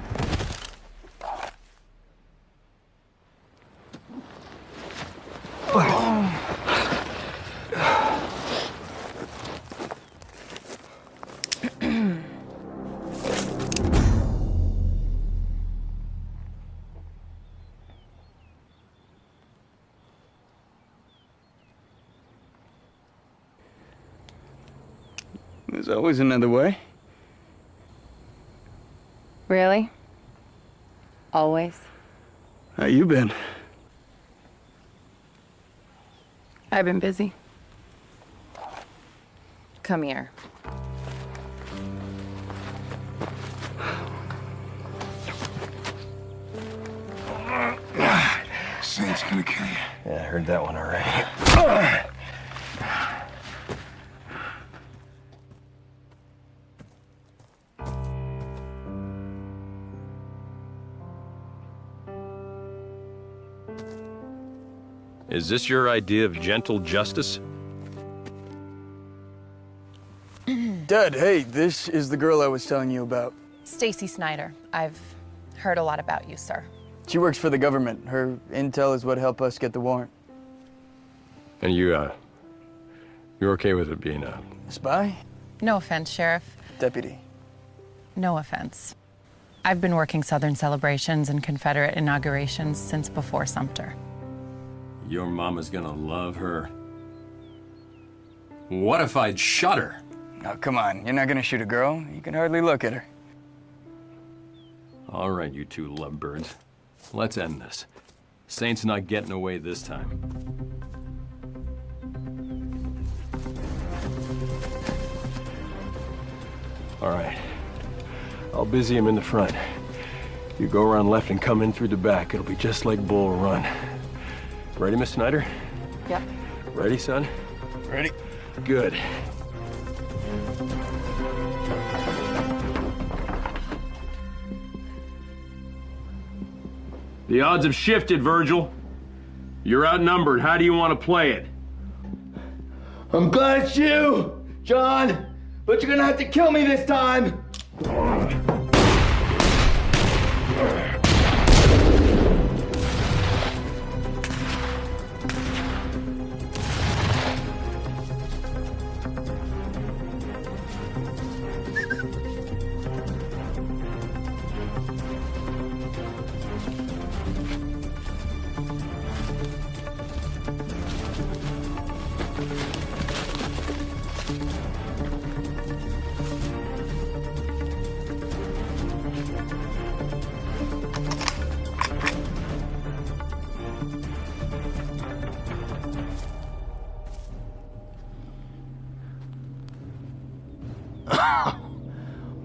There's always another way. Really? Always? How you been? I've been busy. Come here. Saint's gonna kill you. Yeah, I heard that one already. Is this your idea of gentle justice? Dad, hey, this is the girl I was telling you about. Stacy Snyder. I've heard a lot about you, sir. She works for the government. Her intel is what helped us get the warrant. And you're okay with it being a spy? No offense, Sheriff. Deputy. No offense. I've been working Southern celebrations and Confederate inaugurations since before Sumter. Your mama's gonna love her. What if I'd shot her? Oh, come on. You're not gonna shoot a girl. You can hardly look at her. All right, you two lovebirds. Let's end this. Saint's not getting away this time. All right. I'll busy him in the front. You go around left and come in through the back. It'll be just like Bull Run. Ready, Miss Snyder? Yep. Ready, son? Ready. Good. The odds have shifted, Virgil. You're outnumbered. How do you want to play it? I'm glad it's you, John, but you're gonna have to kill me this time.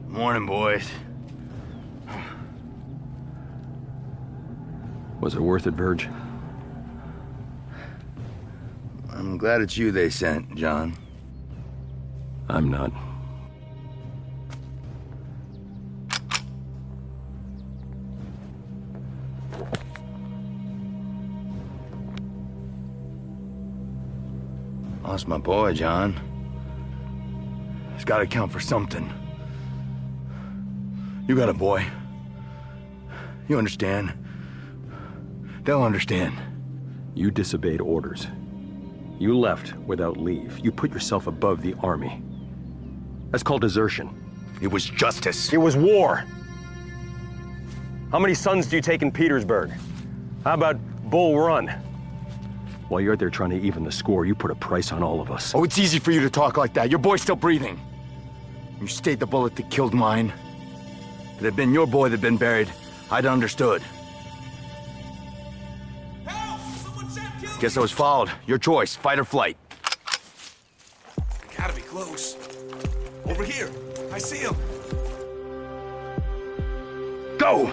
Morning, boys. Was it worth it, Verge? I'm glad it's you they sent, John. I'm not. Lost my boy, John. It's gotta count for something. You got a boy. You understand. They'll understand. You disobeyed orders. You left without leave. You put yourself above the army. That's called desertion. It was justice. It was war. How many sons do you take in Petersburg? How about Bull Run? While you're out there trying to even the score, you put a price on all of us. Oh, it's easy for you to talk like that. Your boy's still breathing. You stayed the bullet that killed mine. If it had been your boy that'd been buried, I'd have understood. Guess I was fouled. Your choice, fight or flight. Gotta be close. Over here. I see him. Go!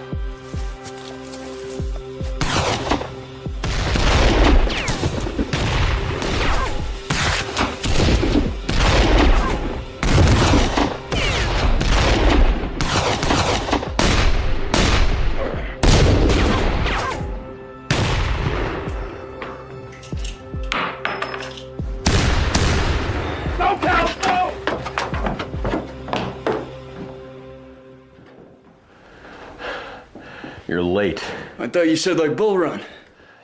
You're late. I thought you said like Bull Run.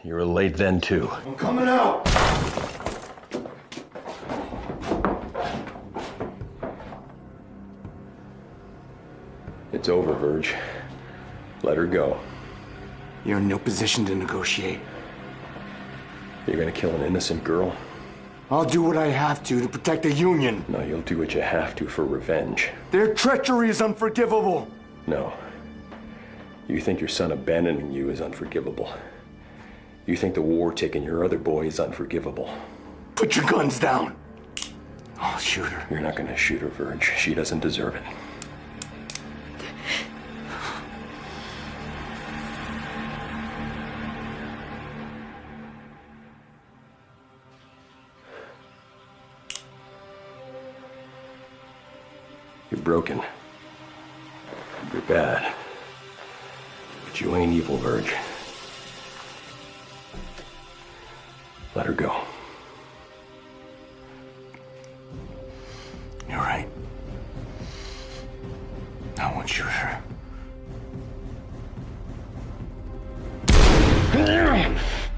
You were late then, too. I'm coming out. It's over, Verge. Let her go. You're in no position to negotiate. You're gonna kill an innocent girl? I'll do what I have to protect the Union. No, you'll do what you have to for revenge. Their treachery is unforgivable. No. You think your son abandoning you is unforgivable. You think the war taking your other boy is unforgivable. Put your guns down. I'll shoot her. You're not gonna shoot her, Verge. She doesn't deserve it. You're broken. You're bad. But you ain't evil, Verge. Let her go. You're right. I won't shoot her.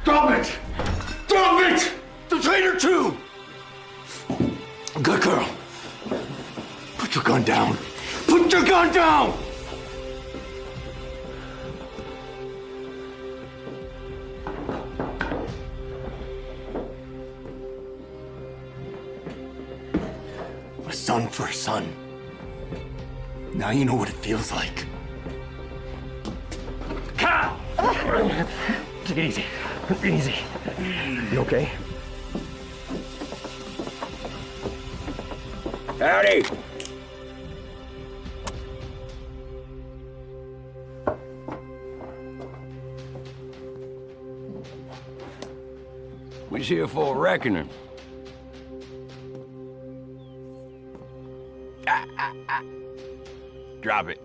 Stop it! Stop it! The traitor too! Good girl. Put your gun down. Put your gun down! A son for a son. Now you know what it feels like. Cal! Take it easy. Easy. You okay? Howdy! We're here for a reckoning. Drop it.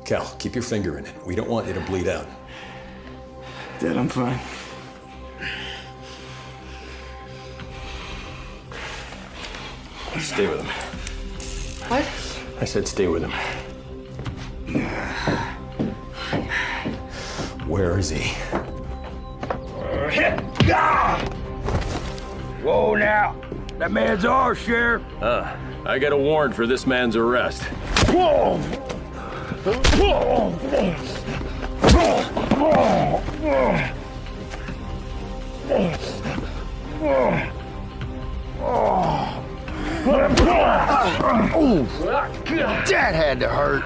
Cal, keep your finger in it. We don't want you to bleed out. Dad, I'm fine. Stay with him. What? I said stay with him. Where is he? Whoa now! That man's ours, Sheriff! I got a warrant for this man's arrest. Whoa! That had to hurt.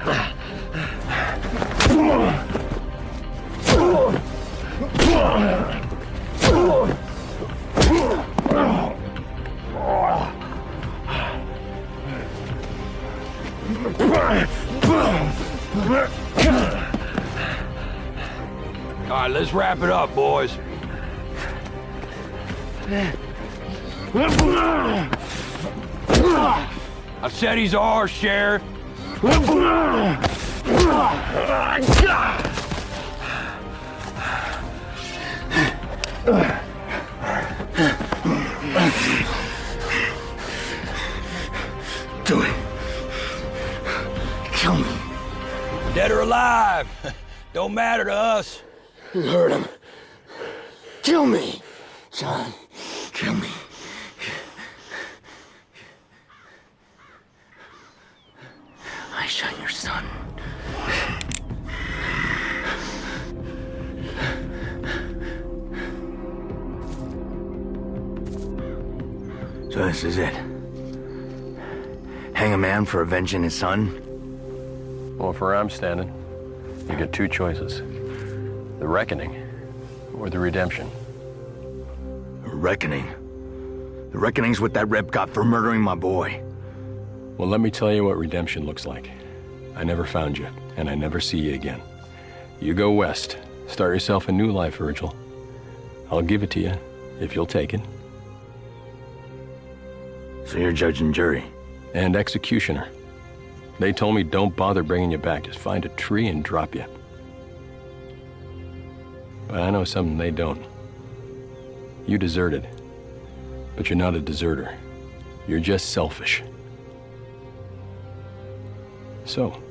All right, let's wrap it up, boys. I said he's ours, Sheriff. Do it. Kill me. Dead or alive, don't matter to us. You heard him. Kill me, John. Kill me. I shot your son. So this is it. Hang a man for avenging his son? Well, for where I'm standing, you get two choices. The reckoning, or the redemption. Reckoning? The reckoning's what that rep got for murdering my boy. Well, let me tell you what redemption looks like. I never found you, and I never see you again. You go west, start yourself a new life, Virgil. I'll give it to you, if you'll take it. So you're judge and jury? And executioner. They told me don't bother bringing you back, just find a tree and drop you. But I know something they don't. You deserted. But you're not a deserter. You're just selfish. So,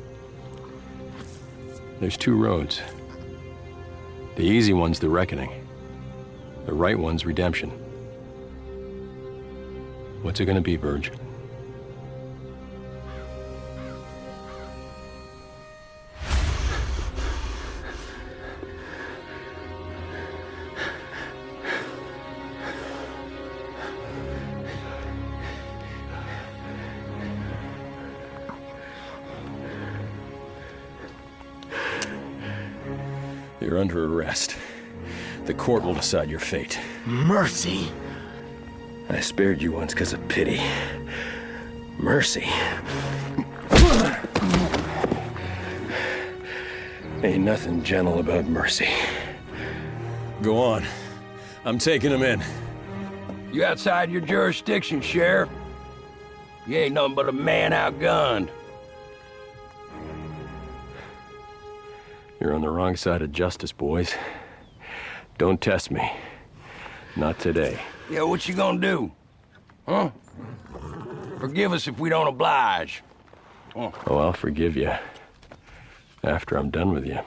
there's two roads. The easy one's the reckoning. The right one's redemption. What's it gonna be, Verge? You're under arrest. The court will decide your fate. Mercy? I spared you once because of pity. Mercy. Ain't nothing gentle about mercy. Go on. I'm taking him in. You outside your jurisdiction, Sheriff. You ain't nothing but a man outgunned. You're on the wrong side of justice, boys. Don't test me. Not today. Yeah, what you gonna do? Huh? Forgive us if we don't oblige. Oh, I'll forgive you. After I'm done with you.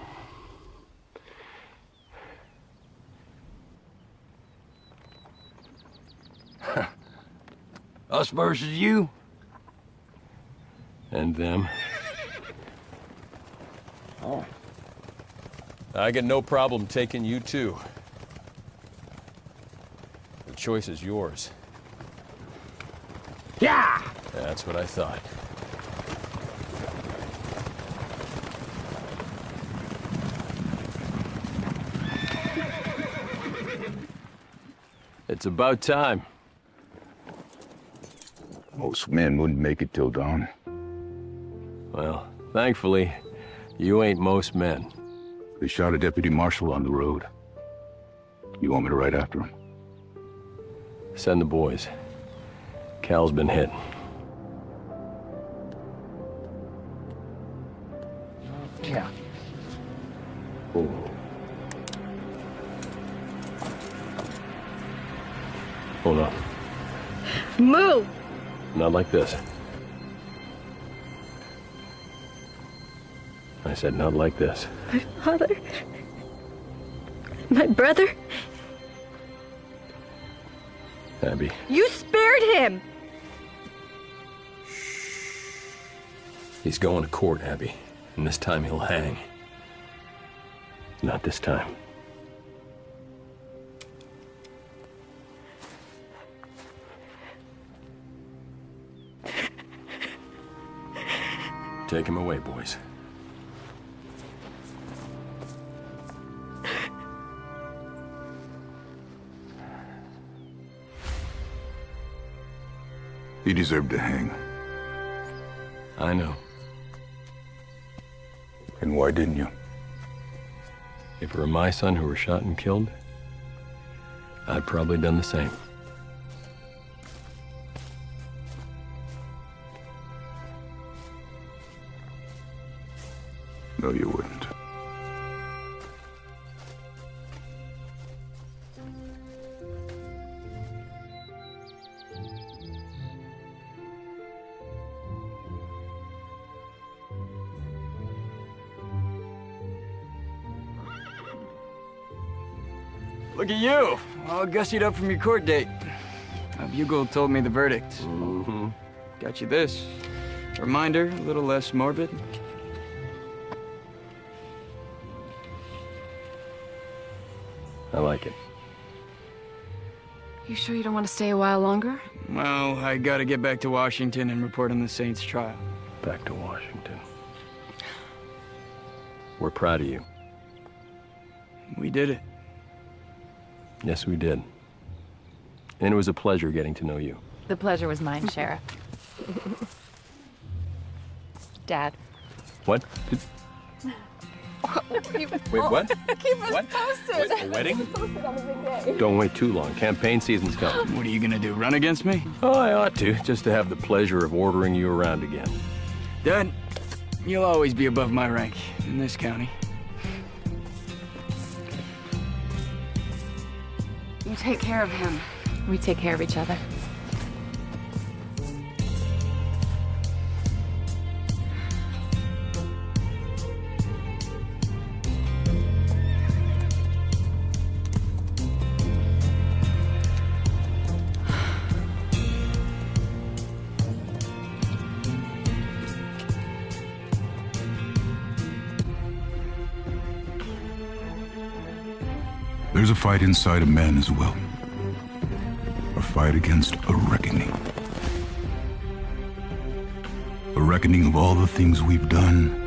Us versus you? And them. Oh. I get no problem taking you too. The choice is yours. Yeah! That's what I thought. It's about time. Most men wouldn't make it till dawn. Well, thankfully, you ain't most men. They shot a deputy marshal on the road. You want me to ride after him? Send the boys. Cal's been hit. Yeah. Oh. Hold on. Move! Not like this. I said not like this. My father. My brother. Abby. You spared him! He's going to court, Abby. And this time he'll hang. Not this time. Take him away, boys. He deserved to hang. I know. And why didn't you? If it were my son who were shot and killed, I'd probably done the same. No, you wouldn't. Look at you, all gussied up from your court date. Bugle told me the verdict. Mm-hmm. Got you this. Reminder, a little less morbid. I like it. You sure you don't want to stay a while longer? Well, I gotta get back to Washington and report on the Saints' trial. Back to Washington. We're proud of you. We did it. Yes, we did. And it was a pleasure getting to know you. The pleasure was mine, Sheriff. Dad. What? Wait, what? Keep us What? posted. A wedding? Posted on a big day. Don't wait too long. Campaign season's coming. What are you gonna do, run against me? Oh, I ought to, just to have the pleasure of ordering you around again. Dad, you'll always be above my rank in this county. You take care of him. We take care of each other. There's a fight inside a man as well. A fight against a reckoning. A reckoning of all the things we've done